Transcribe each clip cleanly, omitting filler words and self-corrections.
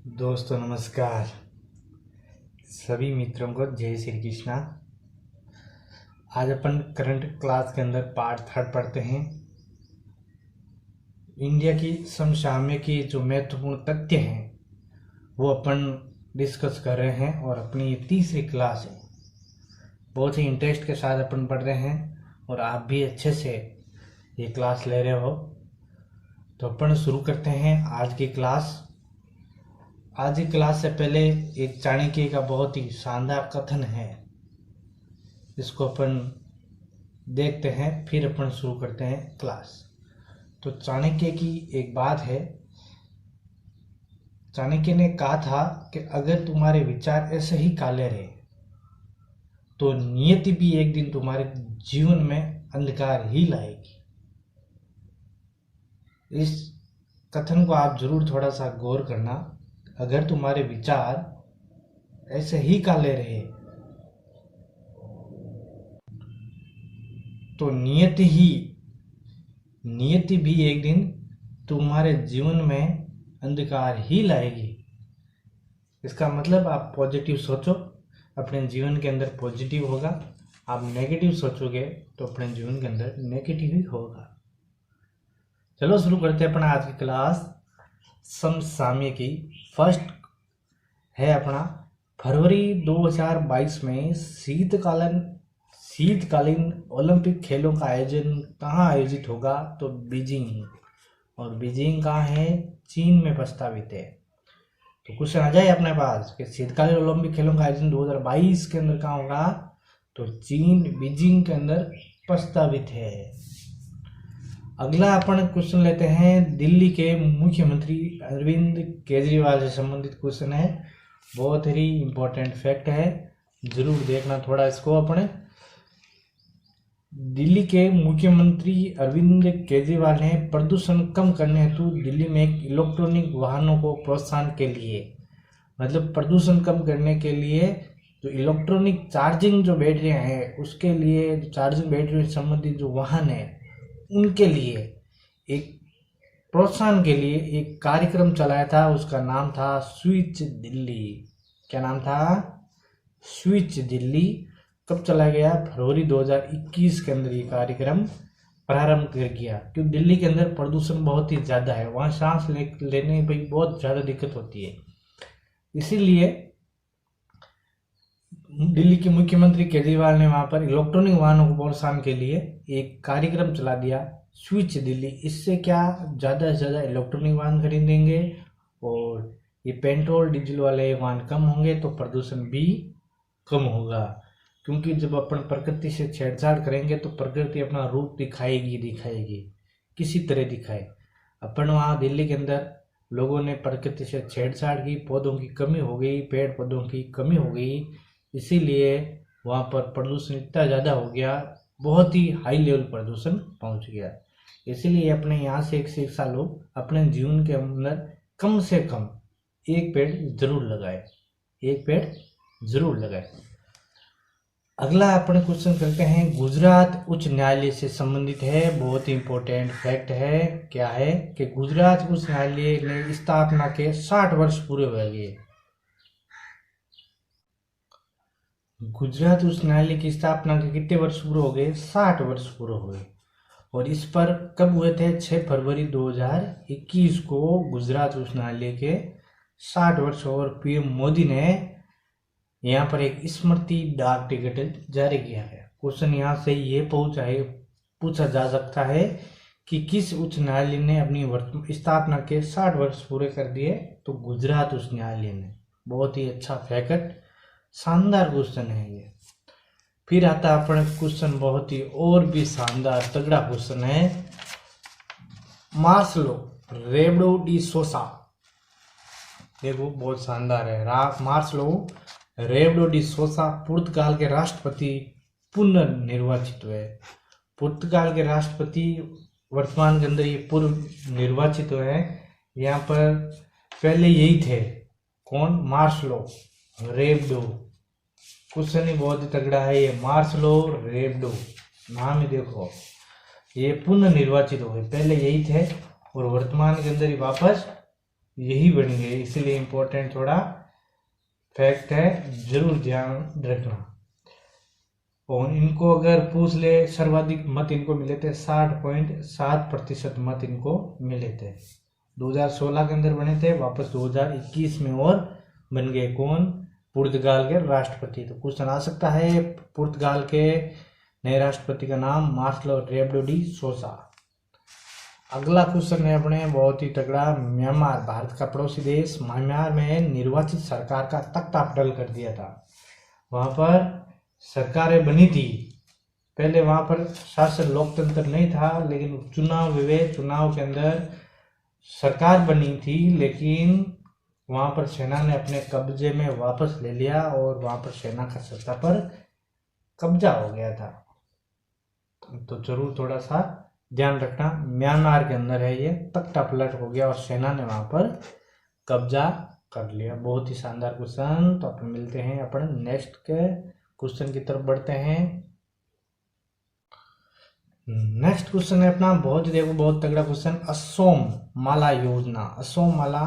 दोस्तों नमस्कार। सभी मित्रों को जय श्री कृष्णा। आज अपन करंट क्लास के अंदर पार्ट 3 पढ़ते हैं। इंडिया की समसामयिक की जो महत्वपूर्ण तथ्य हैं वो अपन डिस्कस कर रहे हैं और अपनी ये तीसरी क्लास है। बहुत ही इंटरेस्ट के साथ अपन पढ़ रहे हैं और आप भी अच्छे से ये क्लास ले रहे हो। तो अपन शुरू करते हैं आज की क्लास। आज की क्लास से पहले एक चाणक्य का बहुत ही शानदार कथन है, इसको अपन देखते हैं फिर अपन शुरू करते हैं क्लास। तो चाणक्य की एक बात है। चाणक्य ने कहा था कि अगर तुम्हारे विचार ऐसे ही काले रहे तो नियति भी एक दिन तुम्हारे जीवन में अंधकार ही लाएगी। इस कथन को आप जरूर थोड़ा सा गौर करना। अगर तुम्हारे विचार ऐसे ही काले रहे तो नियति भी एक दिन तुम्हारे जीवन में अंधकार ही लाएगी। इसका मतलब आप पॉजिटिव सोचो, अपने जीवन के अंदर पॉजिटिव होगा। आप नेगेटिव सोचोगे तो अपने जीवन के अंदर नेगेटिव ही होगा। चलो शुरू करते हैं अपना आज की क्लास। समसामयिकी फर्स्ट है अपना। फरवरी 2022 में शीतकालीन ओलंपिक खेलों का आयोजन कहाँ आयोजित होगा? तो बीजिंग। और बीजिंग कहाँ है? चीन में प्रस्तावित है। तो क्वेश्चन आ जाए अपने पास कि शीतकालीन ओलंपिक खेलों का आयोजन 2022 के अंदर कहाँ होगा? तो चीन बीजिंग के अंदर प्रस्तावित है। अगला अपन क्वेश्चन लेते हैं। दिल्ली के मुख्यमंत्री अरविंद केजरीवाल से संबंधित क्वेश्चन है। बहुत ही इंपॉर्टेंट फैक्ट है, जरूर देखना थोड़ा इसको। अपने दिल्ली के मुख्यमंत्री अरविंद केजरीवाल ने प्रदूषण कम करने हेतु दिल्ली में इलेक्ट्रॉनिक वाहनों को प्रोत्साहन के लिए, मतलब प्रदूषण कम करने के लिए जो इलेक्ट्रॉनिक चार्जिंग जो बैटरियां हैं उसके लिए, चार्जिंग बैटरी से संबंधित जो वाहन है उनके लिए एक प्रोत्साहन के लिए एक कार्यक्रम चलाया था। उसका नाम था स्विच दिल्ली। क्या नाम था? स्विच दिल्ली। कब चलाया गया? फरवरी 2021 के अंदर ये कार्यक्रम प्रारंभ कर गया। क्योंकि दिल्ली के अंदर प्रदूषण बहुत ही ज़्यादा है, वहाँ सांस लेने में बहुत ज़्यादा दिक्कत होती है। इसीलिए दिल्ली के मुख्यमंत्री केजरीवाल ने वहां पर इलेक्ट्रॉनिक वाहनों को प्रोत्साहन के लिए एक कार्यक्रम चला दिया, स्विच दिल्ली। इससे क्या, ज़्यादा से ज़्यादा इलेक्ट्रॉनिक वाहन खरीदेंगे और ये पेट्रोल डीजल वाले वाहन कम होंगे तो प्रदूषण भी कम होगा। क्योंकि जब अपन प्रकृति से छेड़छाड़ करेंगे तो प्रकृति अपना रूप दिखाएगी किसी तरह दिखाए। अपन वहाँ दिल्ली के अंदर लोगों ने प्रकृति से छेड़छाड़ की, पौधों की कमी हो गई, पेड़ पौधों की कमी हो गई, इसीलिए वहाँ पर प्रदूषण इतना ज़्यादा हो गया, बहुत ही हाई लेवल प्रदूषण पहुँच गया। इसीलिए अपने यहाँ से एक शिक्षा लोग अपने जीवन के अंदर कम से कम एक पेड़ जरूर लगाए, एक पेड़ जरूर लगाए। अगला अपन क्वेश्चन करते हैं, गुजरात उच्च न्यायालय से संबंधित है। बहुत ही इंपॉर्टेंट फैक्ट है। क्या है कि गुजरात उच्च न्यायालय ने स्थापना के 60 वर्ष पूरे हो गए। गुजरात उच्च न्यायालय की स्थापना के कितने वर्ष पूरे हो गए? 60 वर्ष पूरे हुए। और इस पर कब हुए थे? 6 फरवरी 2021 को गुजरात उच्च न्यायालय के 60 वर्ष। और पीएम मोदी ने यहाँ पर एक स्मृति डाक टिकट जारी किया है। क्वेश्चन यहाँ से ये पूछा जा सकता है कि किस उच्च न्यायालय ने अपनी स्थापना के 60 वर्ष पूरे कर दिए? तो गुजरात उच्च न्यायालय ने। बहुत ही अच्छा फैक्ट, शानदार क्वेश्चन है ये। फिर आता है अपना क्वेश्चन बहुत ही और भी शानदार तगड़ा क्वेश्चन है। मार्सेलो रेबडो डी सोसा, देखो बहुत शानदार है। मार्सेलो रेबडो डी सोसा पुर्तगाल के राष्ट्रपति पुनर्निर्वाचित हुए। पुर्तगाल के राष्ट्रपति वर्तमान के अंदर ये पूर्व निर्वाचित हुए हैं। यहाँ पर पहले यही थे, कौन? Marcelo rhabdo. क्वेश्चन ही बहुत ही तगड़ा है ये। मार्सेलो रेबडो नाम ही देखो, ये पुनः निर्वाचित हो गए। पहले यही थे और वर्तमान के अंदर ही वापस यही बन गए, इसलिए इम्पोर्टेंट थोड़ा फैक्ट है, जरूर ध्यान रखना। और इनको अगर पूछ ले, सर्वाधिक मत इनको मिले थे, 60.7% मत इनको मिले थे। 2016 के अंदर बने थे, वापस 2021 में और बन गए। कौन? पुर्तगाल के राष्ट्रपति। तो क्वेश्चन आ सकता है, पुर्तगाल के नए राष्ट्रपति का नाम मार्सेलो रेबेलो डी सोसा। अगला क्वेश्चन है अपने बहुत ही तगड़ा। म्यांमार, भारत का पड़ोसी देश, म्यांमार में निर्वाचित सरकार का तख्ता पटल कर दिया था। वहां पर सरकारें बनी थी, पहले वहां पर शासन लोकतंत्र नहीं था, लेकिन चुनाव हुए, चुनाव के अंदर सरकार बनी थी, लेकिन वहां पर सेना ने अपने कब्जे में वापस ले लिया और वहां पर सेना का सत्ता पर कब्जा हो गया था। तो जरूर थोड़ा सा ध्यान रखना, म्यांमार के अंदर है ये, तख्ता पलट हो गया और सेना ने वहां पर कब्जा कर लिया। बहुत ही शानदार क्वेश्चन। तो अपन मिलते हैं अपन नेक्स्ट के क्वेश्चन की तरफ बढ़ते हैं। नेक्स्ट क्वेश्चन है अपना बहुत ही देखो बहुत तगड़ा क्वेश्चन। असोम माला योजना। असोम माला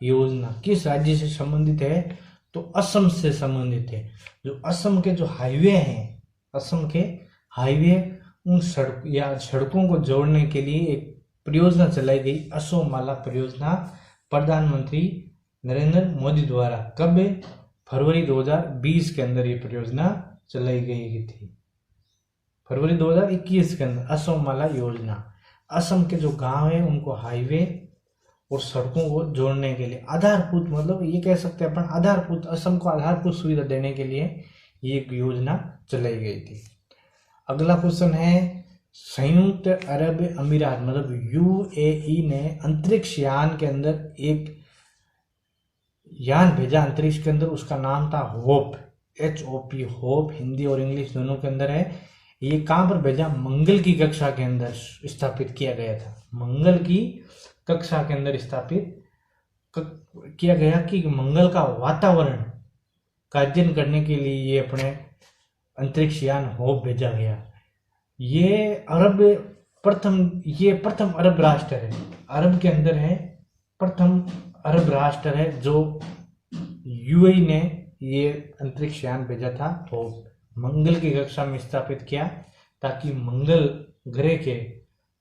योजना किस राज्य से संबंधित है? तो असम से संबंधित है। जो असम के जो हाईवे हैं, असम के हाईवे, उन सड़कों को जोड़ने के लिए एक परियोजना चलाई गई, असोम माला परियोजना, प्रधानमंत्री नरेंद्र मोदी द्वारा। कब? फरवरी 2020 के अंदर ये परियोजना चलाई गई थी। फरवरी 2021 के अंदर असम माला योजना। असम के जो गांव है उनको हाईवे और सड़कों को जोड़ने के लिए आधारभूत, मतलब ये कह सकते हैं अपन आधारभूत, असम को आधारभूत सुविधा देने के लिए ये एक योजना चलाई गई थी। अगला क्वेश्चन है, संयुक्त अरब अमीरात मतलब यूएई ने अंतरिक्ष यान के अंदर एक यान भेजा अंतरिक्ष के अंदर, उसका नाम था होप, HOP, होप, हिंदी और इंग्लिश दोनों के अंदर है। ये कहां पर भेजा? मंगल की कक्षा के अंदर स्थापित किया गया था। मंगल की कक्षा के अंदर स्थापित किया गया कि मंगल का वातावरण का अध्ययन करने के लिए ये अपने अंतरिक्ष यान होप भेजा गया। ये प्रथम अरब राष्ट्र है, अरब के अंदर है, प्रथम अरब राष्ट्र है जो यूएई ने ये अंतरिक्ष यान भेजा था होप, मंगल की कक्षा में स्थापित किया ताकि मंगल ग्रह के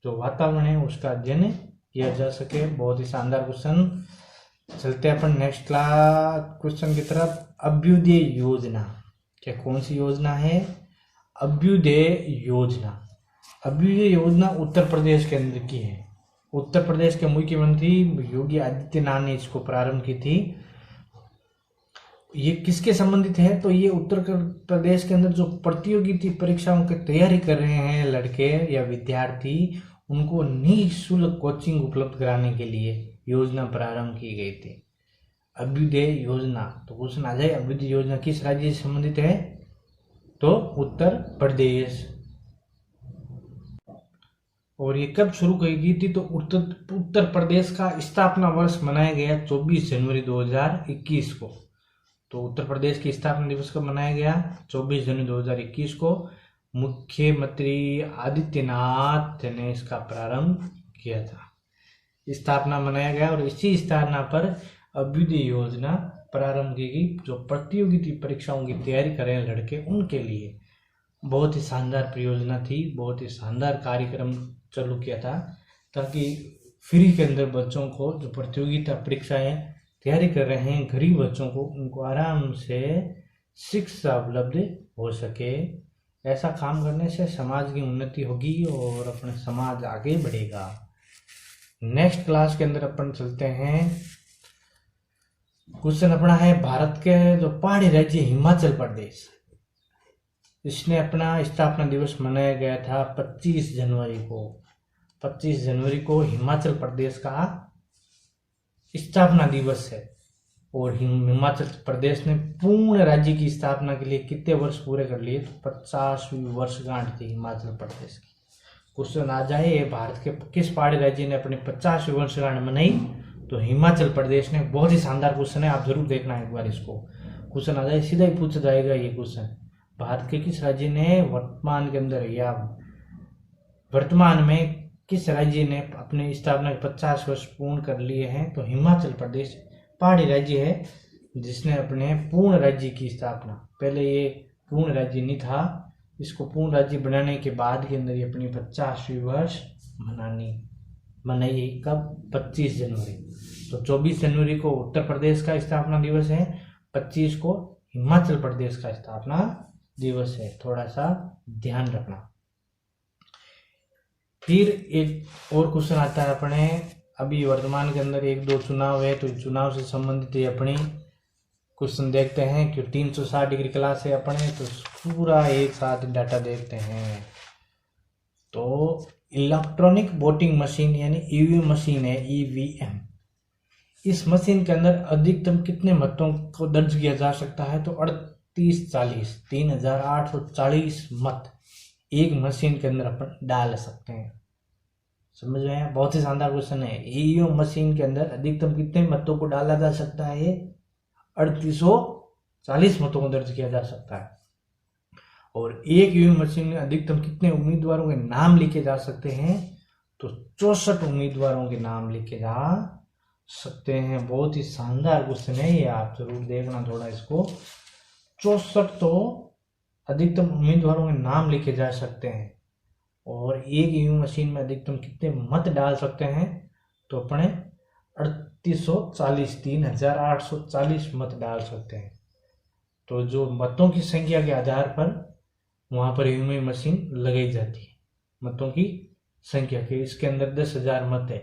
जो वातावरण है उसका अध्ययन किया जा सके। बहुत ही शानदार क्वेश्चन। चलते हैं अपन नेक्स्ट क्वेश्चन की तरफ। अभ्युदय योजना, क्या कौन सी योजना है? अभ्युदय योजना। अभ्युदय योजना उत्तर प्रदेश के अंदर की है। उत्तर प्रदेश के मुख्यमंत्री योगी आदित्यनाथ ने इसको प्रारंभ की थी। ये किसके संबंधित है? तो ये उत्तर प्रदेश के अंदर जो प्रतियोगिता परीक्षाओं की तैयारी कर रहे हैं लड़के या विद्यार्थी, उनको निःशुल्क कोचिंग उपलब्ध कराने के लिए योजना प्रारंभ की गई थी, अभ्युदय योजना। तो क्वेश्चन आ जाए, अभ्युदय योजना किस राज्य से संबंधित है? तो उत्तर प्रदेश। और ये कब शुरू की गई थी? तो उत्तर प्रदेश का स्थापना वर्ष मनाया गया 24 जनवरी 2021 को। तो उत्तर प्रदेश की स्थापना दिवस कब मनाया गया? 24 जनवरी 2021 को। मुख्यमंत्री आदित्यनाथ ने इसका प्रारंभ किया था, स्थापना मनाया गया और इसी स्थापना पर अभ्युदय योजना प्रारंभ की गई, जो प्रतियोगिता परीक्षाओं की तैयारी कर रहे हैं लड़के उनके लिए। बहुत ही शानदार परियोजना थी, बहुत ही शानदार कार्यक्रम चालू किया था ताकि फ्री के अंदर बच्चों को जो प्रतियोगिता परीक्षाएं तैयारी कर रहे हैं गरीब बच्चों को, उनको आराम से शिक्षा उपलब्ध हो सके। ऐसा काम करने से समाज की उन्नति होगी और अपना समाज आगे बढ़ेगा। नेक्स्ट क्लास के अंदर अपन चलते हैं। क्वेश्चन अपना है, भारत के जो पहाड़ी राज्य हिमाचल प्रदेश, इसने अपना स्थापना दिवस मनाया गया था 25 जनवरी को। 25 जनवरी को हिमाचल प्रदेश का स्थापना दिवस है। और हिमाचल प्रदेश ने पूर्ण राज्य की स्थापना के लिए कितने वर्ष पूरे कर लिए? तो 50वीं वर्षगांठ थी हिमाचल प्रदेश की। क्वेश्चन आ जाए, भारत के किस पहाड़ी राज्य ने अपनी 50वीं वर्षगांठ मनाई? तो हिमाचल प्रदेश ने। बहुत ही शानदार क्वेश्चन है, आप जरूर देखना एक बार इसको। क्वेश्चन आ जाए, सीधा ही पूछा जाएगा ये क्वेश्चन, भारत के किस राज्य ने वर्तमान के अंदर या वर्तमान में किस राज्य ने अपने स्थापना के 50 वर्ष पूर्ण कर लिए हैं? तो हिमाचल प्रदेश पहाड़ी राज्य है जिसने अपने पूर्ण राज्य की स्थापना, पहले ये पूर्ण राज्य नहीं था, इसको पूर्ण राज्य बनाने के बाद के अंदर ये अपनी 50वीं वर्ष मनाई। कब? 25 जनवरी। तो 24 जनवरी को उत्तर प्रदेश का स्थापना दिवस है, 25 को हिमाचल प्रदेश का स्थापना दिवस है, थोड़ा सा ध्यान रखना। फिर एक और क्वेश्चन आता है अपने, अभी वर्तमान के अंदर 1-2 चुनाव है, तो चुनाव से संबंधित ये अपनी क्वेश्चन देखते हैं कि 360 डिग्री क्लास है अपने, तो पूरा एक साथ डाटा देखते हैं। तो इलेक्ट्रॉनिक वोटिंग मशीन यानी ईवीएम मशीन है, ईवीएम, इस मशीन के अंदर अधिकतम कितने मतों को दर्ज किया जा सकता है? तो 3840 मत एक मशीन के अंदर अपन डाल सकते हैं। समझ रहे हैं? बहुत ही शानदार क्वेश्चन है। ईवीएम मशीन के अंदर अधिकतम कितने मतों को डाला जा सकता है? 3840 मतों को दर्ज किया जा सकता है। और एक ईवीएम मशीन में अधिकतम कितने उम्मीदवारों के नाम लिखे जा सकते हैं? तो 64 उम्मीदवारों के नाम लिखे जा सकते हैं। बहुत ही शानदार क्वेश्चन है ये, आप जरूर देखना थोड़ा इसको। 64 तो अधिकतम उम्मीदवारों के नाम लिखे जा सकते हैं। और एक ईवीएम मशीन में अधिकतम कितने मत डाल सकते हैं? तो अपने 3840 मत डाल सकते हैं। तो जो मतों की संख्या के आधार पर वहां पर ईवीएम मशीन लगाई जाती है, मतों की संख्या के। इसके अंदर 10,000 मत है,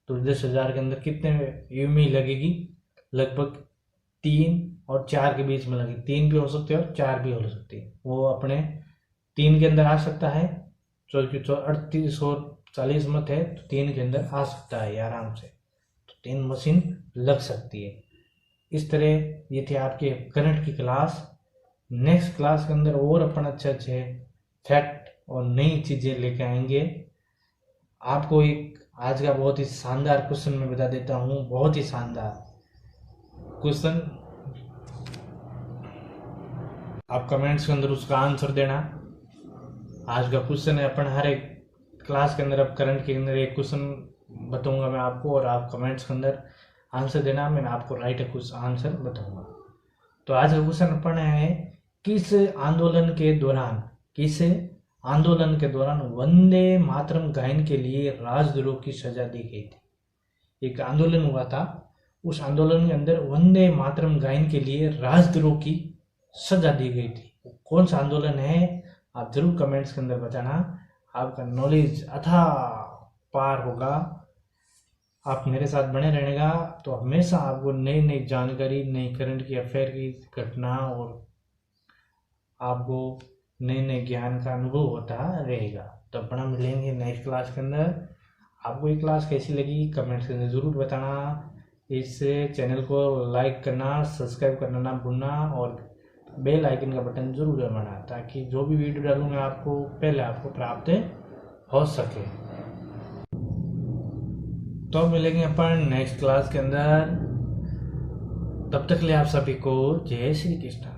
तो 10,000 के अंदर कितने ईवीएम लगेगी? लगभग 3 और 4 के बीच में लगेगी। 3 भी हो सकती है और 4 भी हो सकती है। वो अपने 3 के अंदर आ सकता है, क्योंकि 3840 मत है तो 3 के अंदर आ सकता है आराम से, तो 3 मशीन लग सकती है। इस तरह ये थे आपके करंट की क्लास। नेक्स्ट क्लास के अंदर और अपन अच्छे फैक्ट और नई चीजें लेके आएंगे। आपको एक आज का बहुत ही शानदार क्वेश्चन मैं बता देता हूँ, बहुत ही शानदार क्वेश्चन। आप कमेंट्स के अंदर उसका आंसर देना। आज का क्वेश्चन है, अपन हर एक क्लास के अंदर अब करंट के अंदर एक क्वेश्चन बताऊंगा मैं आपको, और आप कमेंट्स के अंदर आंसर देना, मैं आपको राइट आंसर बताऊंगा। तो आज का क्वेश्चन अपन है, किस आंदोलन के दौरान वंदे मातरम गायन के लिए राजद्रोह की सजा दी गई थी? एक आंदोलन हुआ था, उस आंदोलन के अंदर वंदे मातरम गायन के लिए राजद्रोह की सजा दी गई थी। कौन सा आंदोलन है? आप जरूर कमेंट्स के अंदर बताना। आपका नॉलेज अथाह पार होगा, आप मेरे साथ बने रहेगा तो हमेशा आपको नई नई जानकारी, नई करंट की अफेयर की घटना और आपको नए नए ज्ञान का अनुभव होता रहेगा। तो अपना मिलेंगे नेक्स्ट क्लास के अंदर। आपको ये क्लास कैसी लगी कमेंट्स के अंदर ज़रूर बताना। इस चैनल को लाइक करना, सब्सक्राइब करना ना भूलना, और बेल आइकन का बटन जरूर दबाना, ताकि जो भी वीडियो डालूँ मैं आपको पहले आपको प्राप्त हो सके। तो मिलेंगे अपन नेक्स्ट क्लास के अंदर। तब तक के लिए आप सभी को जय श्री कृष्ण।